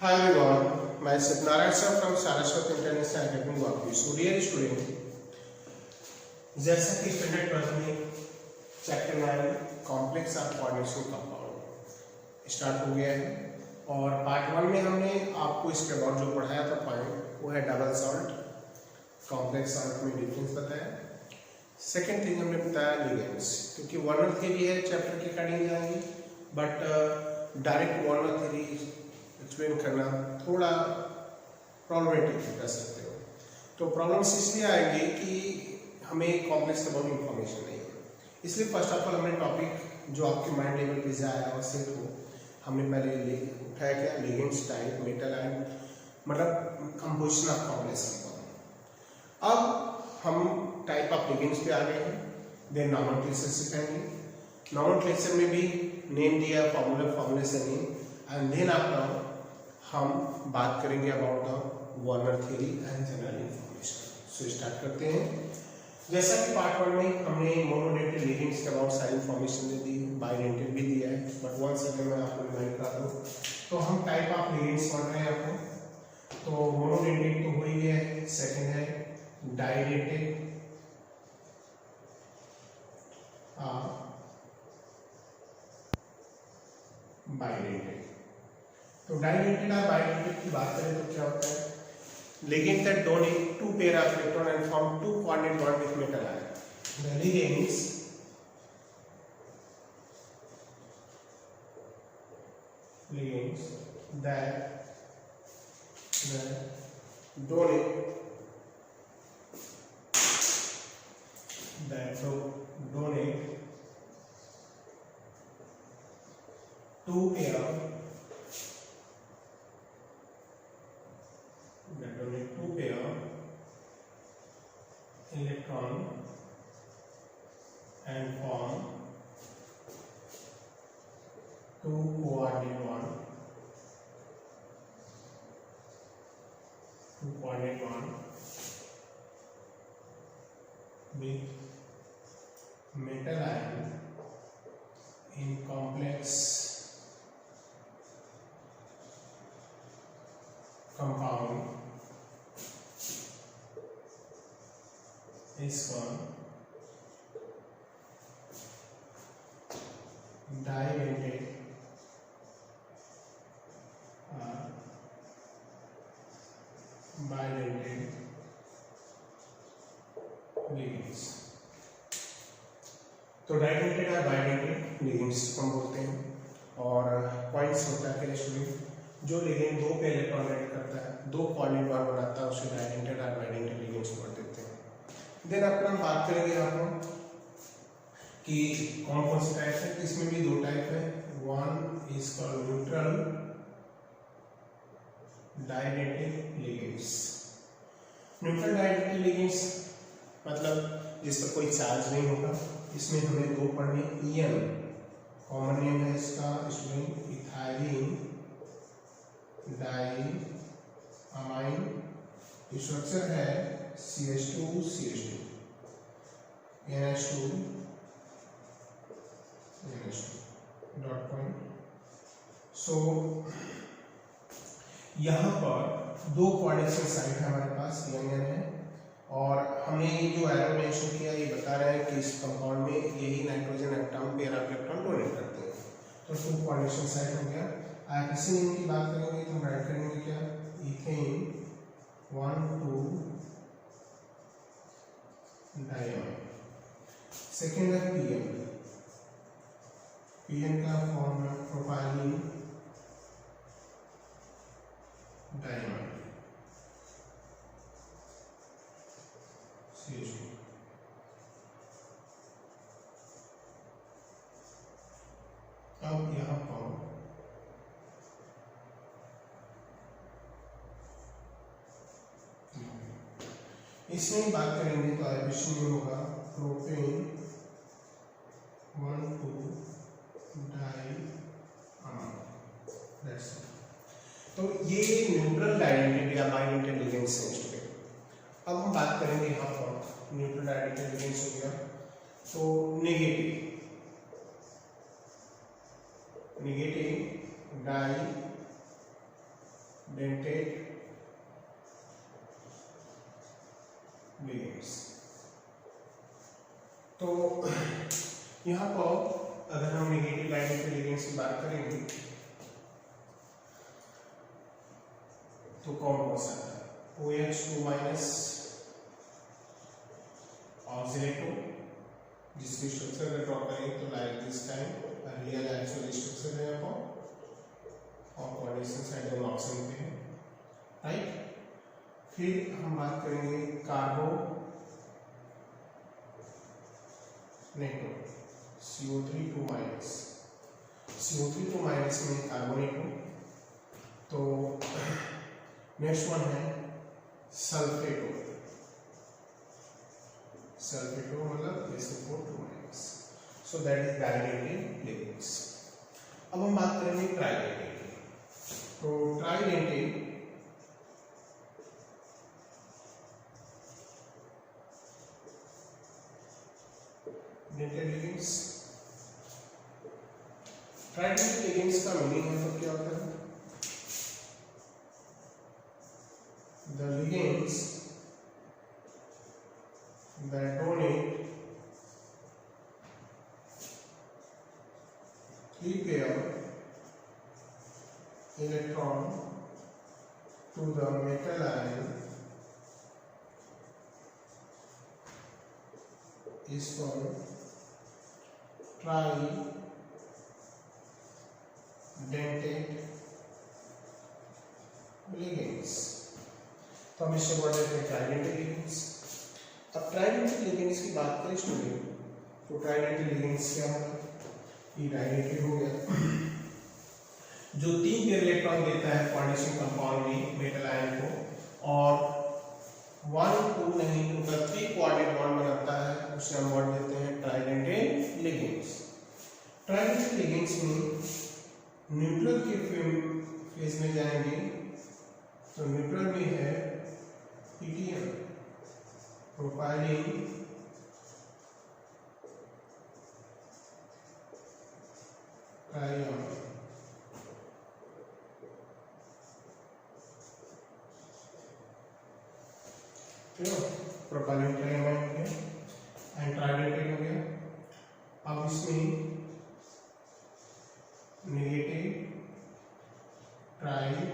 Hi everyone, myself Narayan sir from Saraswat International Academy Guwahati. So dear student, जैसा कि standard 12 में chapter 9 complex of coordination compound start हो गया है और पार्ट 1 में हमने आपको इसके बाद जो पढ़ाया था पॉइंट वो है डबल सॉल्ट, कॉम्प्लेक्स सॉल्ट में डिफरेंस बताया। सेकेंड थिंग हमने बताया लिगेंड्स, क्योंकि वर्नर थ्योरी है चैप्टर के अकॉर्डिंग जाएंगे but direct Werner theory explain करना थोड़ा प्रॉब्लमेटिक कर सकते हो। तो प्रॉब्लम्स इसलिए आएंगे कि हमें कॉम्प्लेक्स का बहुत इंफॉर्मेशन नहीं है, इसलिए फर्स्ट ऑफ ऑल हमने टॉपिक जो आपके माइंड लेवल पे से आया और सेट हो हमने पहले उठाया क्या लिगेंड्स टाइप मेटल आयन मतलब कंपोजिशन ऑफ कॉम्प्लेक्स कंपाउंड। अब हम टाइप ऑफ लिगेंड्स पे आ गए हैं, देन नॉमेनक्लेचर सिखाएंगे। नॉमेनक्लेचर में भी नेम दिया फॉर्मूले से नेम एंड देन आफ्टर हम बात करेंगे about the Werner theory and general information. So start करते हैं। जैसा कि पार्ट 1 में हमने मोनोडेंटेड लिगेंड्स के अबाउट सारी इंफॉर्मेशन दे दी, बाइडेंटेड भी दिया है, बट वंस अगेन मैं आपको रिमाइंड करा दूं तो हम टाइप ऑफ लिगेंड्स पढ़ रहे हैं आपको। तो मोनोडेंटेड तो हो ही गया है, सेकंड है डाइडेंटेड, बाइडेंटेड। तो डाइडेंटेड और बाइडेंटेड की बात करें तो क्या होता है, ligand that donate two pair of electron and form two coordinate bond with metal ion. The ligands that donate two pair electron and form two coordinate bond with metal ion in complex compound is called didentate or bidentate ligands। तो डाइडेंटेड और bidentate ligands हम बोलते हैं और points होता है student जो ligand दो पे इलेक्ट्रॉन ऐड करता है, दो कोऑर्डिनेट बॉन्ड बनाता है, उसे डाइडेंटेड और बाइडेंटेड लिगेंड्स बोल देते हैं। देन अपना हम बात करेंगे यहाँ पर कि कौन कौन से टाइप है। इसमें भी दो टाइप है, one is called neutral डाइडेंटेड ligands. Neutral डाइडेंटेड ligands मतलब जिस पर कोई चार्ज नहीं होगा। इसमें हमें दो पढ़ने, ईएन कॉमन नेम है इसका student, ethylene di amine, structure है CH2 CH2 NH2 dot point. सो यहाँ पर दो कोऑर्डिनेशन साइट है हमारे पास, N है और हमने ये जो एरो मेंशन किया ये बता रहे हैं कि इस कंपाउंड में यही nitrogen atom pair of electron donate करते हैं। तो टू कोऑर्डिनेशन साइट हो गया। आप इसी नेम की बात करेंगे तो राइट करेंगे क्या, इथेन 1,2 डाइअमाइन। सेकेंड है पीएन का फॉर्म है प्रोपाइलिन डाइअमाइन CH2। अब यहाँ पर इसमें बात करेंगे तो एडिशन में होगा प्रोपेन 1,2 डाइअमाइन। तो ये न्यूट्रल डाइडेंटेड या बाइडेंटेड लिगेंड्स हैं। अब हम बात करेंगे यहाँ पर न्यूट्रल डाइडेंटेड लिगेंड्स हो गया तो नेगेटिव डाई dentate ligands। तो यहाँ पर अगर हम नेगेटिव डायडेंटेड लिगेंड्स की बात करेंगे तो कौन हो सकता है? OH2 माइनस ऑक्सीडेटो, जिसकी स्ट्रक्चर ड्रॉ करेंगे तो like this time real actual structure है यहाँ पर, और कोऑर्डिनेशन साइड दोनों ऑप्शन पे है, राइट। फिर हम बात करेंगे कार्बो NATO, CO3 2 minus, CO3 2 minus में कार्बोनेटो। तो नेक्स्ट वन है सल्फेटो, सल्फेटो मतलब SO4 2 minus. So that is didentate ligands. अब हम बात करेंगे ट्राइडेंटेड की। तो tridentate dentate ligands, tridentate ligands का मीनिंग है तो क्या होता है? The ligands that donate 3 pair electron to the metal ion is called tridentate ligands। तो हम इससे बोल रहे थे ट्राइडेंटेड लिगेंड्स। अब ट्राइडेंटेड लिगेंड्स की बात करें स्टूडेंट, तो ट्राइडेंटेड लिगेंड्स क्या होगा? ये डायडेंटेड हो गया जो 3 पेयर इलेक्ट्रॉन देता है कोऑर्डिनेशन कंपाउंड में मेटल आयन को, और 1 2 नहीं उनका 3 कोऑर्डिनेट बॉन्ड बनाता है, उसे हम बोल देते हैं ट्राइडेंटेड लिगेंड्स। ट्राइडेंटेड लिगेंड्स में न्यूट्रल के फेज में जाएंगे तो न्यूट्रल में है PTM, प्रोपाइलिन ट्राइऑन, ठीक है, प्रोपाइलिन ट्राइऑन हो गया एंड ट्राइडेंटेड हो गया। अब इसमें negative tridentate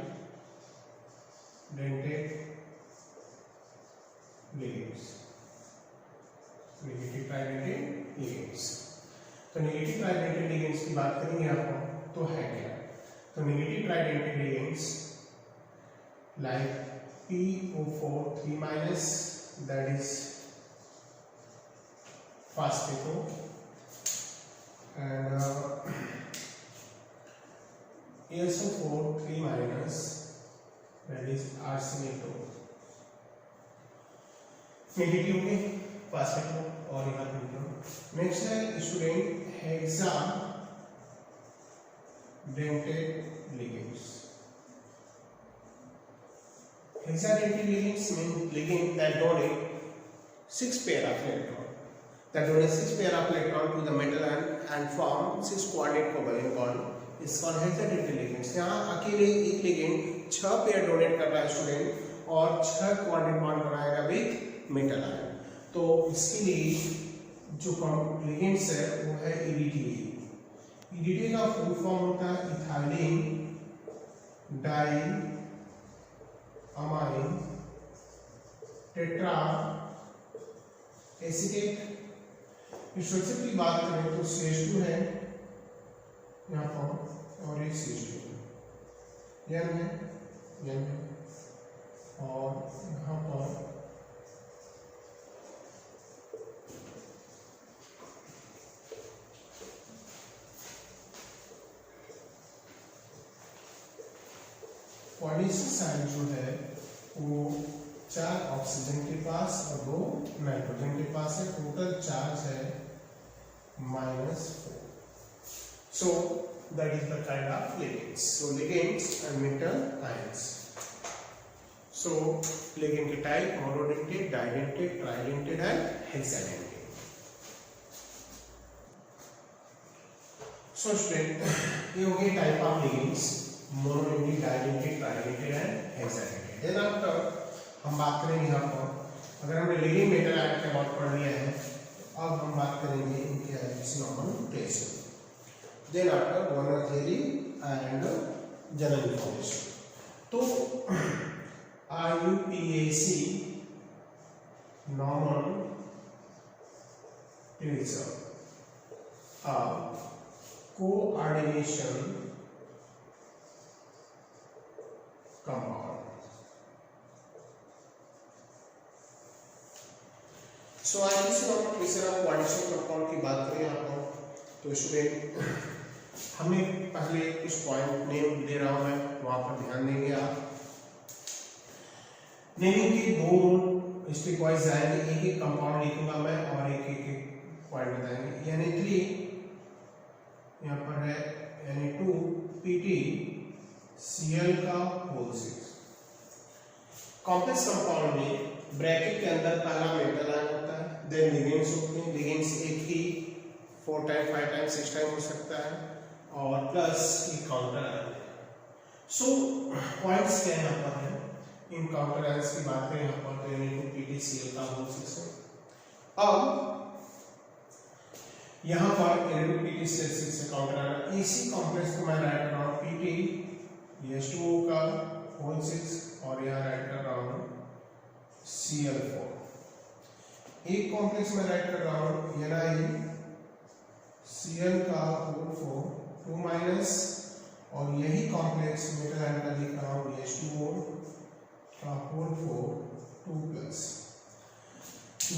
ligands, negative tridentate ligands. तो नेगेटिव ट्राइडेंटेड लिगेंड्स की बात करेंगे आपको तो है क्या? तो negative tridentate ligands like PO4 3 minus, that is phosphato, and SO4 3 minus, that is arsenato. Negative में फास्फेटो और यहाँ न्यूट्रल। नेक्स्ट है student hexadentate ligands. Hexadentate ligands mean ligand that donate 6 pair of electron, that donate 6 pair of electron to the metal and form 6 coordinate covalent bond is called hexadentate ligands। यहाँ अकेले एक ligand 6 pair donate कर रहा है student और 6 coordinate bond बनाएगा with metal ion. तो इसके लिए जो लिगेंड्स है वो है EDTA। EDTA का फुल फॉर्म होता है ethylene di amine tetra acetate. Structure की बात करें तो CH2 है यहाँ पर और एक CH2 N है और यहाँ पर कोऑर्डिनेशन साइड जो है वो 4 ऑक्सीजन के पास और 2 नाइट्रोजन के पास है। टोटल चार्ज है -4। So that is the kind of ligands. So ligands and metal ions. So ligand के type monodentate, didentate, tridentate and hexadentate. So student ये हो गए type of ligands, monodentate, didentate, tridentate and हम बात करेंगे यहाँ पर, अगर हमने लीडिंग मेटल आयन के अबाउट पढ़ लिया है, अब हम बात करेंगे इनके identity normal trace. Then after one theory and general information. तो IUPAC normal tracer coordination compound. So IUPAC normal tracer of coordination compound की बात करें यहाँ पर, तो स्टूडेंट हमें पहले कुछ पॉइंट नेम दे रहा हूं मैं, वहां पर ध्यान देंगे आप। नेमिंग के दो स्टेप वाइज जाएंगे, एक एक कंपाउंड लिखूंगा मैं और एक एक पॉइंट बताएंगे। Na3 यहाँ पर है Na2PtCl का होल 6। कॉम्प्लेक्स कंपाउंड में ब्रैकेट के अंदर पहला मेटल आयन होता है, देन लिगेंड्स होते हैं। लिगेंड्स एक ही 4 टाइम 5 टाइम 6 टाइम हो सकता है, और प्लस ये काउंटर आयन। सो पॉइंट्स क्या यहाँ पर है, इन काउंटर आयंस की बात करें यहाँ पर, तो Na2PtCl का होल 6 है। अब यहाँ पर Na2PtCl से काउंटर आयन, इसी कॉम्प्लेक्स को मैं राइट कर रहा हूँ Pt H2O का होल 6 और यहाँ राइट कर रहा हूँ Cl4। एक कॉम्प्लेक्स में राइट कर रहा हूँ NiCl का होल 4 2 माइनस, और यही कॉम्प्लेक्स मेटल आयन का लिख रहा हूँ H2O का होल 4 2 प्लस।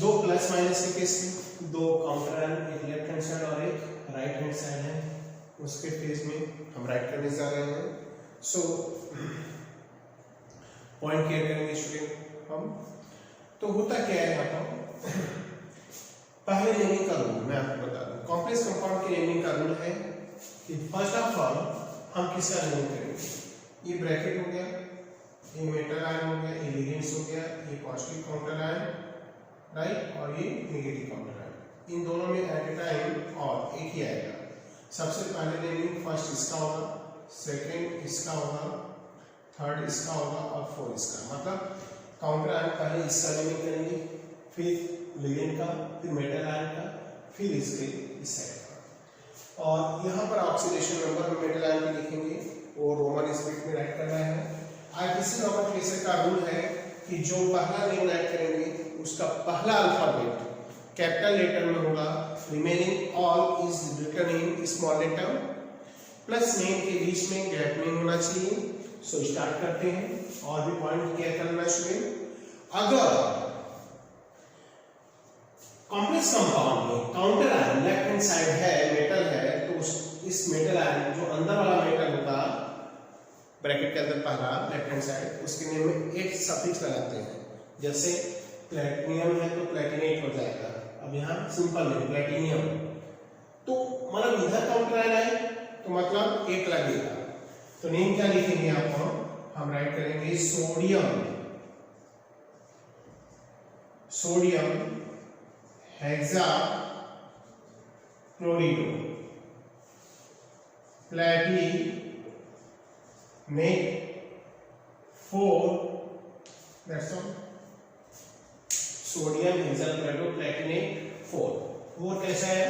दो प्लस माइनस के केस में दो काउंटर आयन, एक लेफ्ट हैंड साइड और एक राइट हैंड साइड है, उसके फेज में हम राइट करने जा रहे हैं। सो पॉइंट क्लियर करेंगे स्टूडेंट हम। तो होता क्या है यहाँ पर, पहले नेमिंग का रूल मैं आपको बता दूं। कॉम्प्लेक्स कंपाउंड के नेमिंग का रूल है कि फर्स्ट ऑफ ऑल हम किसका नेमिंग करेंगे, ये ब्रैकेट हो गया, ये मेटल आयन हो गया, ये लिगेंड्स हो गया, ये पॉजिटिव काउंटर आयन राइट, और ये नेगेटिव काउंटर आयन। इन दोनों में एट ए टाइम और एक ही आएगा। सबसे पहले नेमिंग फर्स्ट इसका होगा, सेकंड इसका होगा, थर्ड इसका होगा और फोर्थ इसका। मतलब काउंटर आयन पहले इसका नेमिंग करेंगे, फिर लिगेंड का, फिर मेटल आयन का, फिर इसके इस साइड का। और यहाँ पर ऑक्सीडेशन नंबर हम मेटल आयन की लिखेंगे, वो रोमन स्क्रिप्ट में राइट करना है। IUPAC नॉर्मल ट्रेसर का रूल है कि जो पहला नेम राइट करेंगे उसका पहला अल्फाबेट कैपिटल लेटर में होगा, remaining all is written in small letter, plus name के बीच में गैप नहीं होना चाहिए। सो स्टार्ट करते हैं, और भी पॉइंट क्लियर करना चाहिए। अगर कॉम्प्लेक्स कंपाउंड में counter ion left hand side है, मेटल है, तो इस मेटल आयन जो अंदर वाला मेटल होगा ब्रैकेट के अंदर पहला लेफ्ट हैंड साइड, उसके नेम में एक सफिक्स लगाते हैं। जैसे प्लेटिनियम है तो प्लेटिनेट हो जाएगा, अब यहाँ सिंपल है प्लेटिनियम, तो मतलब इधर काउंटर आयन है तो मतलब एक लगेगा। तो नेम क्या लिखेंगे आपको, हम राइट करेंगे sodium, sodium hexa chlorido platinate 4, that's all. Sodium hexachloride platinate 4 कैसा है,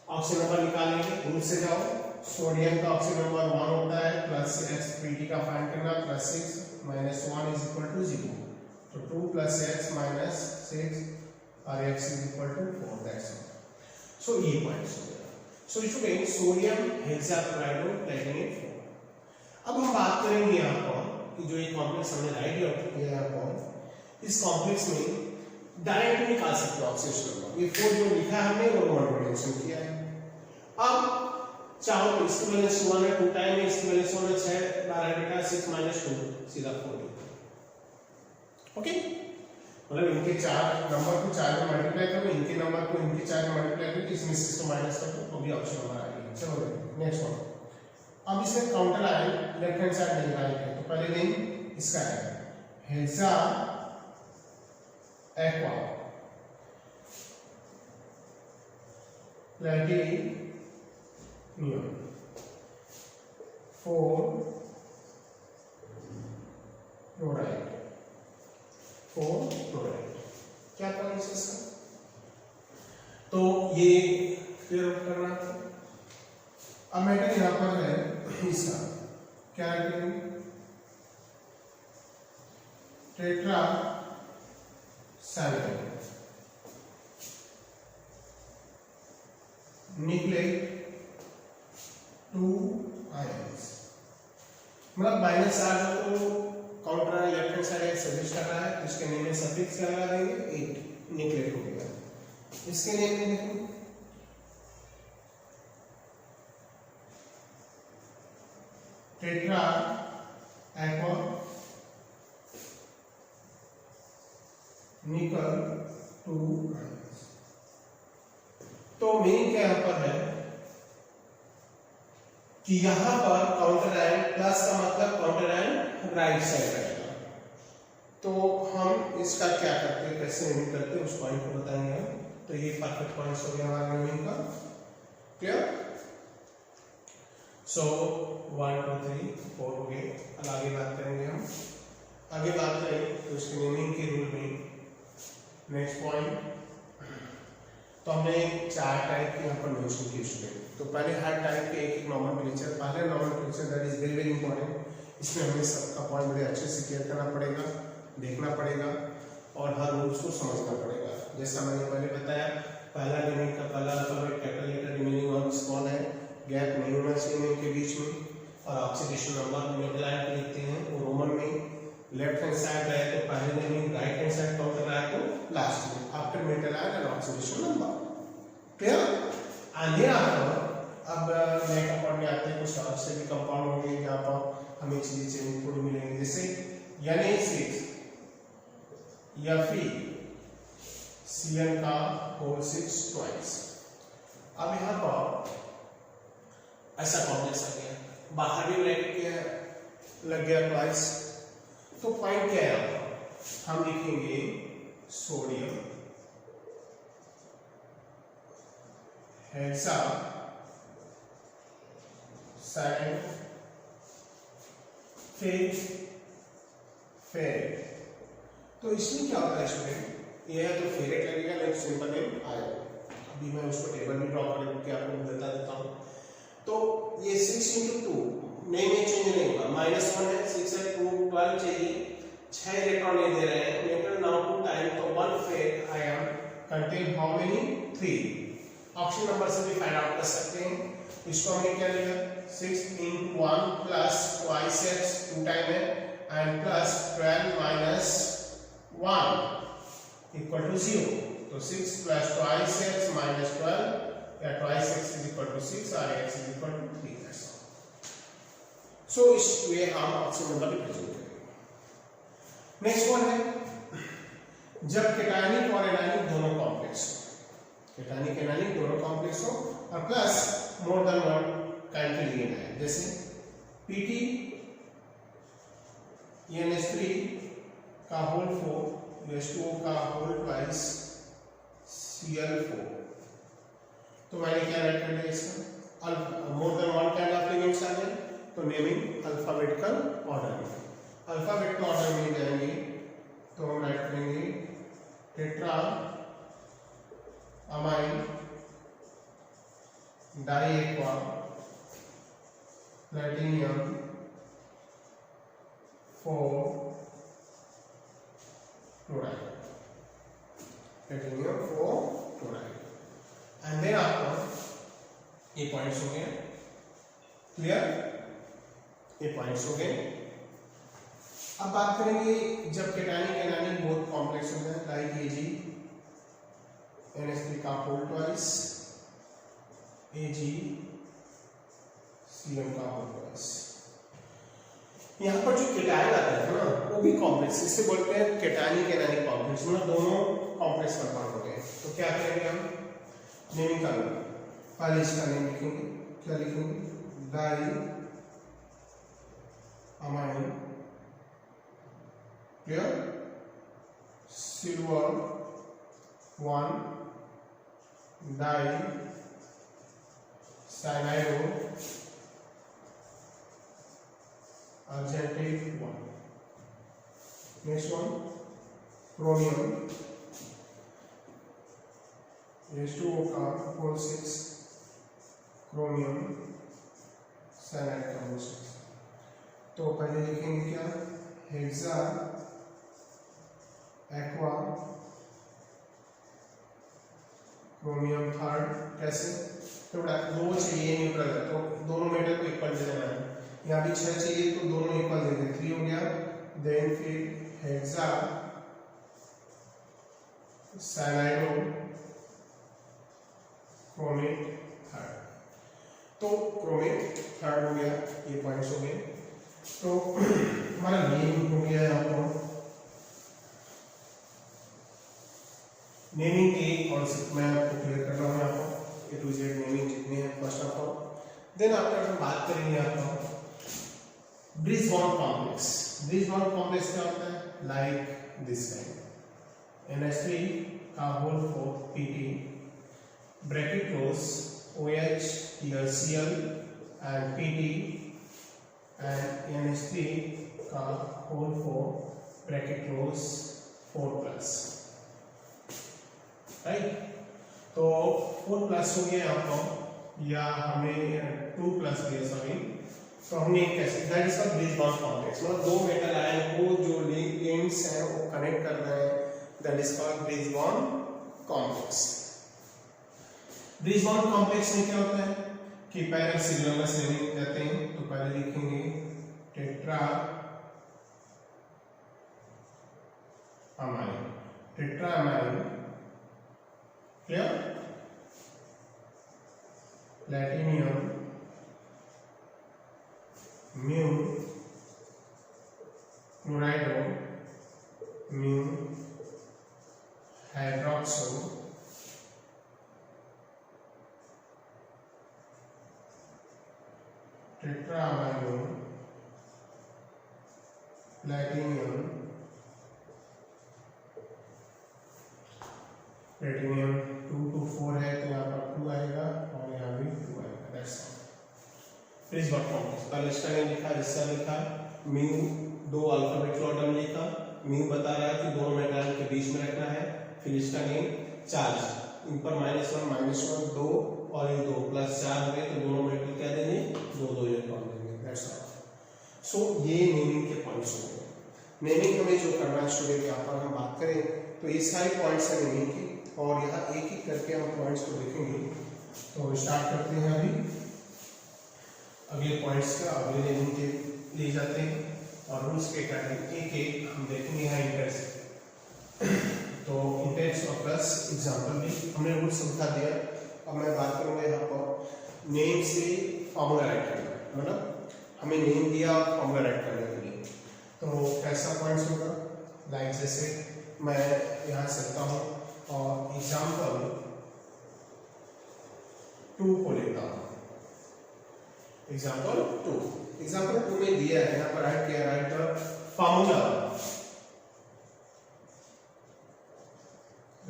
ऑक्सीजन नंबर निकालेंगे, रूल से जाओ। सोडियम का ऑक्सीजन नंबर 1 होता है, प्लस x Pt का फाइंड करना, plus 6 minus 1 is equal to 0, तो 2 प्लस x माइनस 6 और x is equal to 4, that's all. So ये पॉइंट्स हो गया। So student sodium hexachloride platinate 4। अब हम बात करेंगे यहाँ पर कि जो ये कॉम्प्लेक्स हमने राइट किया यहाँ पर, इस कॉम्प्लेक्स में डायरेक्ट निकाल सकते हो ऑक्सीडेशन नंबर। ये 4 जो लिखा है हमने वो रोमन नोटेशन किया है। अब चाहो तो इसकी वैल्यू 1 है, 2 टाइम है, इसकी वैल्यू 1 है, 6 12 बेटा 6 माइनस 2 सीधा 4। ओके, मतलब इनके 4 नंबर को 4 में मल्टीप्लाई करो, इनके नंबर को इनके 4 में मल्टीप्लाई करो, इसमें 6 को माइनस करो तो भी ऑप्शन नंबर आ गया। चलो नेक्स्ट वन। अब इसमें counter ion left hand side नहीं राइट है, तो पहले नेम इसका है hexa aqua platinum 4 chloride. 4 chloride. क्या पॉइंट है इसका? तो ये क्लियर करना। अब मेटल यहां पर है इसका क्या रखेंगे? टेट्रा साइक्लाइड न्यूक्लिक 2 आयंस, मतलब माइनस चार्ज हो तो counter left hand side suggest कर रहा है, इसके नेम में सफिक्स क्या लगा देंगे? 8 न्यूक्लिक हो गया। इसके नेम में देखो टेट्रा एक्वा निकल 2 आयंस। तो मीनिंग क्या यहां पर है कि यहां पर काउंटर आयन प्लस का मतलब काउंटर आयन राइट साइड रहेगा। तो हम इसका क्या करते हैं, कैसे मीनिंग करते हैं उस पॉइंट को बताएंगे हम। तो ये परफेक्ट पॉइंट्स हो गया हमारा मीनिंग का। क्लियर? सो 1 2 3 4 हो गए। अब आगे बात करेंगे हम। आगे बात करें तो इसके नेमिंग के रूल में नेक्स्ट पॉइंट, तो हमने 4 टाइप के यहाँ पर मेंशन किए स्टूडेंट। तो पहले हर टाइप के एक नॉमेनक्लेचर, पहले nomenclature that is very very important. इसमें हमें सबका पॉइंट बड़े अच्छे से क्लियर करना पड़ेगा, देखना पड़ेगा और हर रूल्स को समझना पड़ेगा। जैसा मैंने पहले बताया, पहला नेमिंग का पहला alphabet capital letter remaining on small है, गैप नहीं होना चाहिए नेम के बीच में, और ऑक्सीडेशन नंबर मिडिल लाइन पे लिखते हैं वो रोमन में। लेफ्ट हैंड साइड है तो पहले naming, right hand side count कर रहा है तो लास्ट में after middle line and oxidation number. Clear? And then after अब नए कंपाउंड में आते हैं, कुछ और से भी कंपाउंड होंगे जहां पर हमें चीजें चेंज थोड़ी मिलेंगी, जैसे Na6 Fe Cn का होल 6 ट्वाइस। अब यहां पर ऐसा कॉम्प्लेक्स आ गया, बाहर भी ब्रैकेट क्या लग गया ट्वाइस। तो पॉइंट क्या है, हम लिखेंगे सोडियम हेक्सा साइड फेरेट। तो इसमें क्या होता है स्टूडेंट, ये है तो फेरेट लगेगा, लेकिन सिंपल नेम आएगा। अभी मैं उसको टेबल में ड्रॉ करके आपको बता देता हूँ। तो ये 6 × 2 नेम में चेंज नहीं होगा, -1 है, 6 है, 2 12 चाहिए, 6 इलेक्ट्रॉन नहीं दे रहे हैं। मेटल नाउ टू टाइम, तो 1 ferrate ion contain how many? 3। Option number से भी फाइंड आउट कर सकते हैं। इसको हमने क्या लिया, 6 × 1 प्लस ट्वाइस x 2 टाइम है and plus 12 minus 1 equal to 0। तो 6 प्लस ट्वाइस x माइनस 12 या twice x is equal to 6 और x is equal to 3। So इस वे हम ऑप्शन नंबर रिप्रेजेंट करेंगे। नेक्स्ट वन है, जब केटायनिक और एनायनिक दोनों कॉम्प्लेक्स हो, केटायनिक एनायनिक दोनों कॉम्प्लेक्स हो और प्लस मोर देन वन काइंड के लिए है, जैसे Pt NH3 का होल 4 H2O का होल ट्वाइस Cl4। तो मैंने क्या राइट कर लिया इसका, more than one kind of elements आ गए, तो नेमिंग अल्फाबेटिकल ऑर्डर में, अल्फाबेटिकल ऑर्डर में जाएंगे तो हम राइट करेंगे tetra amine diaqua platinum 4 chloride, platinum 4 chloride. And then आपको ये पॉइंट्स हो गए। क्लियर? ये पॉइंट्स हो गए। अब बात करेंगे जब केटायनिक एनायनिक बोथ कॉम्प्लेक्स होते हैं, लाइक Ag NH3 का होल ट्वाइस Ag Cl का होल ट्वाइस। यहाँ पर जो केटायन आता है ना वो भी कॉम्प्लेक्स, इसे बोलते हैं केटायनिक एनायनिक कॉम्प्लेक्स, मतलब दोनों कॉम्प्लेक्स कंपाउंड होते हैं। तो क्या करेंगे हम, नेमिंग का पहले इसका नेम लिखेंगे, क्या लिखेंगे, di amine clear silver 1 di cyanido argentate 1। Next one chromium H2O का 4 6 क्रोमियम साइनाइड का 6। तो पहले लिखेंगे क्या, हेक्सा एक्वा क्रोमियम थर्ड। कैसे, तो दो चाहिए न्यूट्रल है तो दोनों मेटल को इक्वल दे देना है। यहाँ भी 6 चाहिए तो दोनों इक्वल दे दें, 3 हो गया। देन फिर हेक्सा साइनाइडो क्रोमेट थर्ड। तो क्रोमेट थर्ड हो गया, ये पॉइंट्स हो गए। तो हमारा नेम हो गया यहाँ पर। नेमिंग के कॉन्सेप्ट में आपको क्लियर करना है यहाँ पर, A to Z नेमिंग जितने हैं first of all. Then after हम बात करेंगे यहाँ पर bridge bond complex. Bridge bond complex क्या होता है, लाइक दिस काइंड NH3 का whole 4 Pt bracket close OH here Cl and Pt and NH3 का whole 4 bracket close 4 plus, right. तो 4 प्लस हो गया यहाँ पर, या हमें 2 प्लस दिया सॉरी। तो हमने कैसे, that is called bridge bond complex, मतलब दो मेटल आयन को जो एंड्स हैं वो कनेक्ट कर रहे हैं, that is called bridge bond complex. Bridge bond complex में क्या होता है कि पहले सीरियल नंबर से जाते हैं, तो पहले लिखेंगे tetra amine, tetra amine, clear, platinum mu chlorido mu hydroxo tetramino platinum, platinum 2 to 4 है तो यहाँ पर 2 आएगा और यहाँ भी 2 आएगा। That's all. Bridge bond complex, पहले इसका नेम लिखा, इसका लिखा, म्यू दो अल्फाबेट ऑर्डर में लिखा, म्यू बता रहा है कि दोनों मेटल के बीच में रखना है। फिर इसका नेम चार्ज, इन पर -1 2 और ये 2 प्लस 4 हो गए तो दोनों मेटल क्या देंगे, 2 इलेक्ट्रॉन देंगे। That's all. सो ये नेमिंग के पॉइंट्स हो गए। नेमिंग हमें जो करना है स्टूडेंट, यहाँ पर हम बात करें तो ये सारे पॉइंट्स हैं नेमिंग के, और यहाँ एक एक करके हम पॉइंट्स को देखेंगे। तो स्टार्ट करते हैं अभी अगले पॉइंट्स का, अगले नेमिंग के लिए जाते हैं और रूल्स के अकॉर्डिंग एक एक हम देखेंगे यहाँ इंटेंस। तो इंटेंस और प्लस एग्जाम्पल भी हमने रूल समझा दिया। अब मैं बात करूँगा यहाँ पर नेम से फॉर्मूला राइट करना, मतलब हमें नेम दिया और फॉर्मूला राइट करने के लिए। तो कैसा पॉइंट्स होगा, लाइक जैसे मैं यहाँ सकता हूँ और एग्जाम्पल 2 को लेता हूँ। एग्जाम्पल 2 में दिया है यहाँ पर राइट किया, right the formula,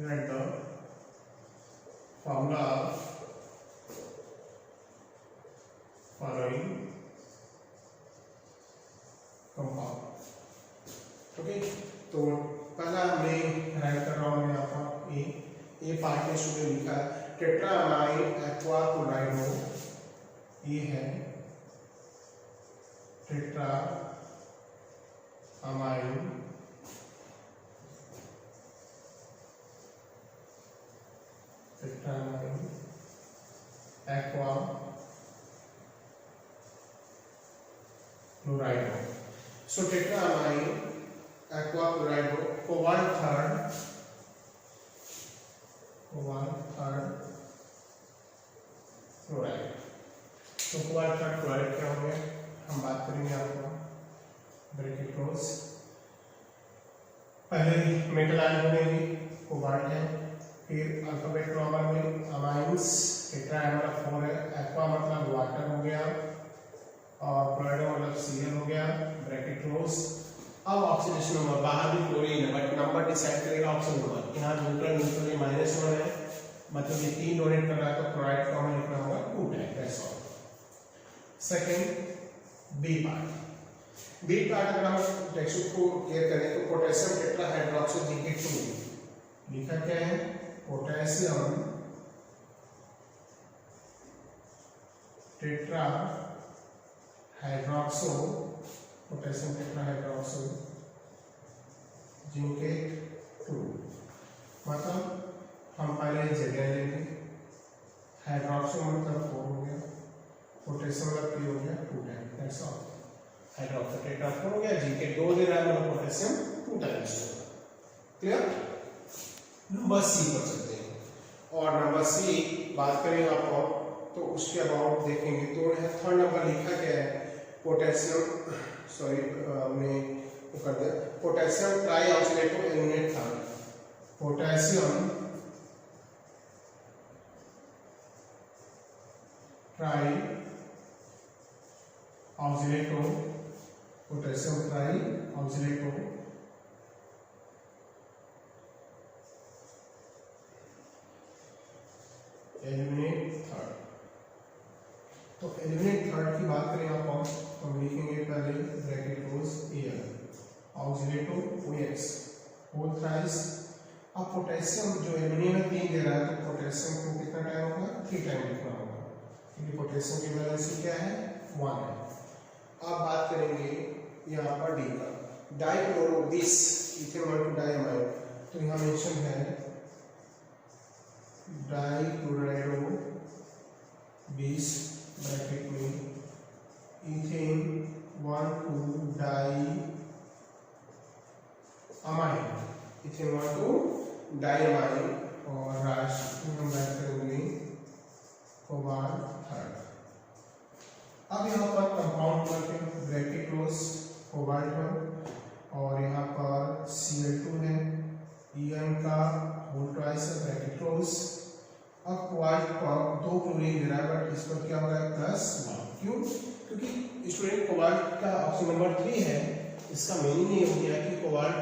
right the formula following compound. Okay, तो पहला मैं राइट कर रहा हूँ यहाँ पर ए पार्ट में स्टूडेंट लिखा है टेट्रामाइन एक्वा क्लोराइडो, ये है टेट्रा अमाइन एक्वा क्लोराइडो। सो टेट्रा अमाइन एक्वा क्लोराइडो को 1/3 क्लोराइड। तो 1/3 क्लोराइड क्या हो गया, हम बात करेंगे आपको ब्रैकेट क्लोज। पहले मेटल आयन बनेंगे, कोबाल्ट है, फिर अल्फाबेट नंबर में अमाइंस, टेट्रा मतलब 4 है, एक्वा मतलब वाटर हो गया और क्लोराइडो मतलब Cl हो गया, ब्रैकेट क्लोज। अब ऑक्सीडेशन नंबर, बाहर भी क्लोरीन है बट नंबर डिसाइड करेगा ऑक्सीजन नंबर। यहाँ न्यूट्रल -1 है, मतलब ये 3 डोनेट कर रहा है तो क्लोराइड का हमें लिखना होगा 2 type. That's all. Second B part, B part अगर हम टेक्स्ट को क्लियर करें तो पोटेशियम टेट्राहाइड्रोक्सो Gk2 लिखा क्या है, पोटेशियम टेट्राहाइड्रोक्सो Gk2। मतलब हम पहले Zn लेंगे, हाइड्रोक्सो मतलब 4 हो गया, पोटेशियम मतलब P हो गया 2 time, that's all. Hydroxo tetra 4 हो गया, Gk2 दे रहा है मतलब पोटेशियम 2 टाइम्स होगा। क्लियर? नंबर सी पर चलते हैं और नंबर सी बात करें आप तो उसके अबाउट देखेंगे तो यहाँ थर्ड नंबर लिखा क्या है, पोटेशियम हमने वो कर दिया, पोटेशियम ट्राईऑक्सीडेटो एल्यूमिनेट था, पोटेशियम ट्राईऑक्सीडेटो एल्यूमिनेट थर्ड। तो एल्यूमिनेट थर्ड की बात करें आप तो हम लिखेंगे पहले bracket close Al oxidato OX whole thrice. अब पोटेशियम जो एल्यूमिनियम में 3 दे रहा है तो पोटेशियम को कितना टाइम होगा, 3 टाइम लिखना होगा क्योंकि पोटेशियम की वैलेंसी क्या है, 1 है। अब बात करेंगे यहाँ पर डी का, डाइक्लोरो दिस इथेनॉल टू डाइमाइड, तो यहाँ मेंशन है डाइक्लोराइडो 20 ब्रैकेट में इथेन 1,2 डाइअमाइन, इथेन 1,2 डाइअमाइन और राष्ट्रीय हम बात करेंगे कोबाल्ट थर्ड। अब यहाँ पर कंपाउंड करते हैं ब्रैकेट क्लोज कोबाल्ट 1 और यहाँ पर Cl2 है, En का होल ट्वाइस है ब्रैकेट क्लोज। अब कोबाल्ट पर 2 क्लोरीन दे रहा है बट इस पर क्या हो रहा है +1, क्यों, क्योंकि स्टूडेंट कोबाल्ट का ऑप्शन नंबर 3 है, इसका मीनिंग ये हो गया कि कोबाल्ट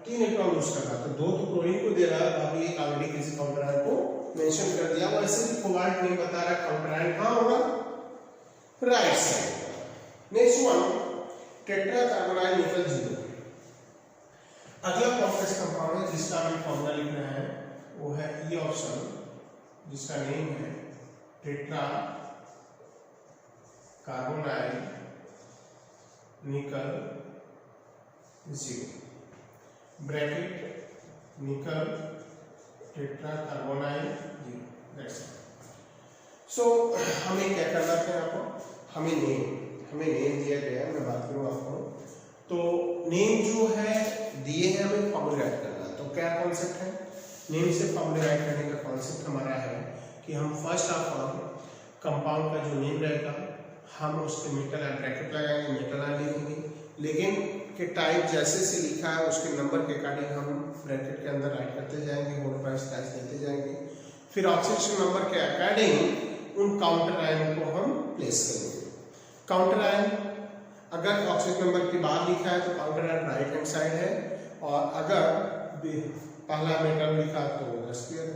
3 इलेक्ट्रॉन यूज कर रहा है तो 2 तो क्लोरीन को दे रहा है, अभी एक ऑलरेडी किसी काउंटर आयन को मेंशन कर दिया, वैसे भी कोबाल्ट नहीं बता रहा काउंटर आयन कहां होगा, right side. Next one tetra carbonyl निकल 0। अगला कॉम्प्लेक्स कंपाउंड है जिसका हमें फॉर्मूला लिखना है वो है ई ऑप्शन जिसका नेम है टेट्रा कार्बोनाइल निकल 0 ब्रैकेट निकल टेट्रा कार्बोनाइल 0, दैट्स इट। सो हमें क्या करना है आपको, हमें नेम दिया गया है, मैं बात करूँ आपको तो नेम जो है दिए हैं हमें फॉर्मूला राइट करना है। तो क्या कॉन्सेप्ट है, नेम से फॉर्मूला राइट करने का कॉन्सेप्ट हमारा है कि हम फर्स्ट ऑफ ऑल कंपाउंड का जो नेम रहेगा हम उसके मेटल आयन ब्रैकेट लगाएंगे, मेटल आयन लिखेंगे, लेकिन के टाइप जैसे से लिखा है उसके नंबर के अकॉर्डिंग हम ब्रैकेट के अंदर राइट करते जाएंगे, होल प्राइस टाइप देते जाएंगे, फिर ऑक्सीडेशन नंबर के अकॉर्डिंग उन काउंटर आयन को हम प्लेस करेंगे। काउंटर आयन अगर ऑक्सीजन नंबर के बाद लिखा है तो counter ion right hand side है और अगर पहला मेटल लिखा तो स्क्वायर है,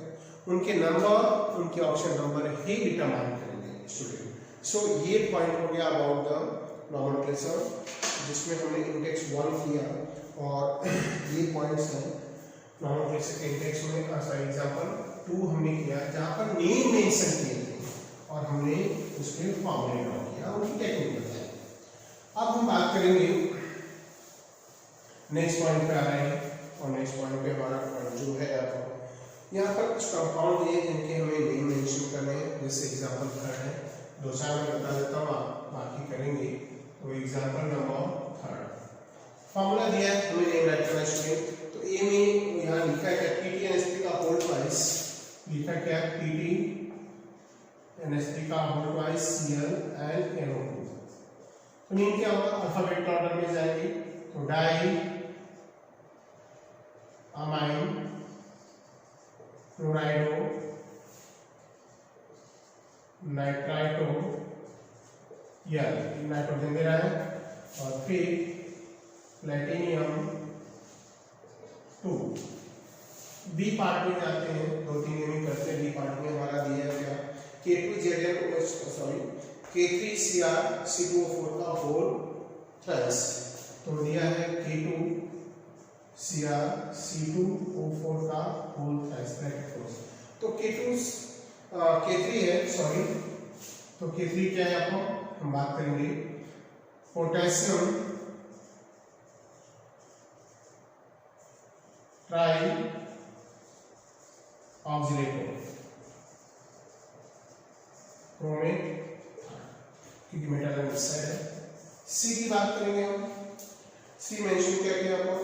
उनके नंबर उनके ऑक्सीजन नंबर ही डिटरमाइन करेंगे स्टूडेंट। सो ये पॉइंट हो गया अबाउट द नोमेनक्लेचर जिसमें हमने इंडेक्स 1 किया और ये पॉइंट्स हैं नोमेनक्लेचर के इंडेक्स में। एग्जांपल 2 हमने किया जहाँ पर नेम मेंशन किए थे और हमने उसके फॉर्मूले ड्रॉ किया, उनकी टेक्निक बताई। अब हम बात करेंगे नेक्स्ट पॉइंट पे आ रहे हैं और नेक्स्ट पॉइंट पे हमारा जो है आपको यहाँ पर कुछ कंपाउंड दिए जिनके हमें नेम मेंशन करने हैं, जैसे एग्जांपल 3 है, 2-4 मैं बता देता हूँ, आप बाकी करेंगे। तो एग्जांपल नंबर 3 फॉर्मूला दिया है हमें नेम राइट करना चाहिए। तो ए में यहाँ लिखा है क्या PTNSP का होल ट्वाइस, लिखा क्या PTNSP का whole twice Cl and NO2। तो नेम क्या होगा, अल्फाबेट ऑर्डर में जाएंगे तो डाई अमाइन क्लोराइडो नाइट्राइटो नाइट्रोजन दे रहा है और फिर प्लेटिनियम 2। बी पार्ट में जाते हैं, 2-3 यूनिट करते हैं। बी पार्ट में हमारा दिया है क्या K3CrCO4 का होल थ्राइस तो दिया है K2Cr C2O4 का होल थ्राइस ब्रैकेट क्लोज। तो K3 है, सॉरी, तो K3 क्या है आपको हम बात करेंगे पोटेशियम ट्राई ऑक्सीडेट क्रोमेट, क्योंकि मेटल है। सी की बात करेंगे हम। सी मेंशन क्या किया आपको,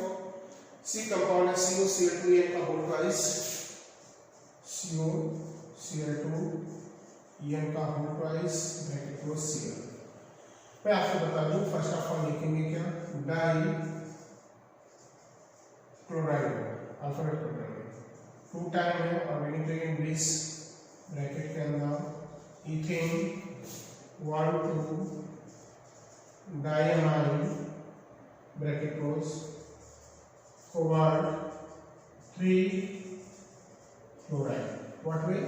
सी कंपाउंड है CuCl2n का होल ट्वाइस, CuCl2n का whole twice bracket close Cl। मैं आपको बता दूं, फर्स्ट ऑफ ऑल लिखेंगे क्या, di chloride alphabet chloride 2 time है ऑर्गेनिक लिगेंड ब्रिज ब्रैकेट के अंदर ethane 1,2 diamine bracket close cobalt 3 chloride, what way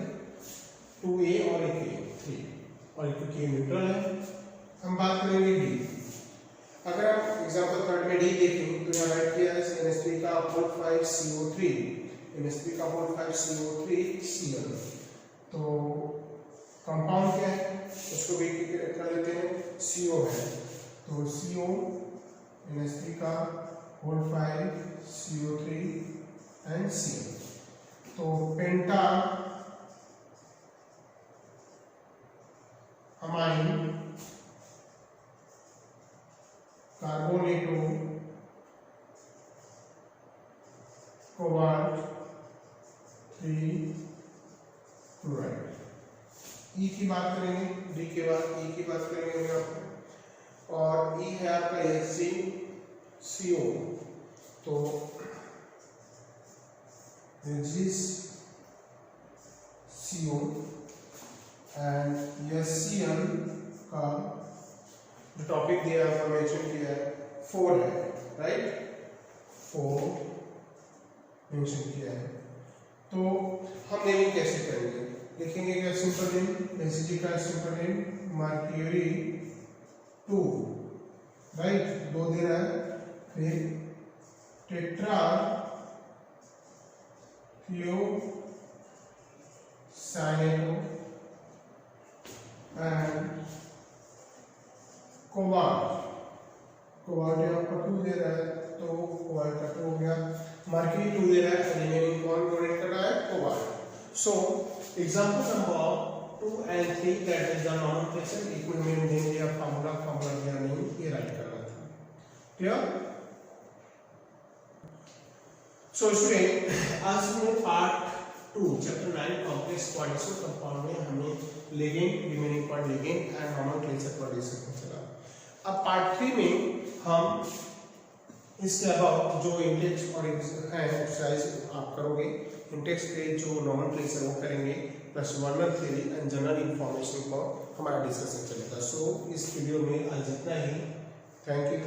2A और एक 3 और एक K न्यूट्रल है। हम बात करेंगे डी। अगर आप एग्जांपल थर्ड में डी देखें तो यहाँ राइट किया है NH3 का होल 5 CO3, NH3 का होल 5 CO3 Cl। तो कंपाउंड क्या है उसको भी कर लेते हैं, CO है, तो CO NH3 का होल 5 CO3 एंड Cl। तो पेंटा अमाइन कार्बोनेटो कोबाल्ट 3 क्लोराइड। ई की बात करेंगे, डी के बाद ई की बात करेंगे आपको, और ई है आपका HgCO। तो HgCO एंड HCl का जो टॉपिक दिया है मेंशन किया है 4 है, राइट, 4 मेंशन किया है। तो हम नेमिंग कैसे करेंगे, लिखेंगे क्या, सिंपल नेम Hg का सिंपल नेम मर्क्यूरी 2, राइट, 2 दे रहा है, फिर टेट्रा थियोसाइनेटो एंड कोबाल्ट यहाँ पर 2 दे रहा है, तो कोबाल्ट का 2 हो गया, मर्क्यूरी 2 दे रहा है, रिमेनिंग कौन डोनेट कर रहा है, cobalt. So example number 2 and 3 that is the nomenclature, equilibrium देंगे या फार्मूला दिया नहीं, ये राइट करना था, क्लियर। सो स्टूडेंट, आज हमने part 2 chapter 9 complex coordination compound में हमने ligand, remaining part ligand and nomenclature पर डिस्कस चला। अब पार्ट 3 में हम इसके अबाउट जो इंडेक्स और है एक्सरसाइज आप करोगे, इंडेक्स के जो नॉमेनक्लेचर वो करेंगे, plus Werner theory and general information पर हमारा डिस्कशन चलेगा। सो इस वीडियो में आज इतना ही, थैंक यू।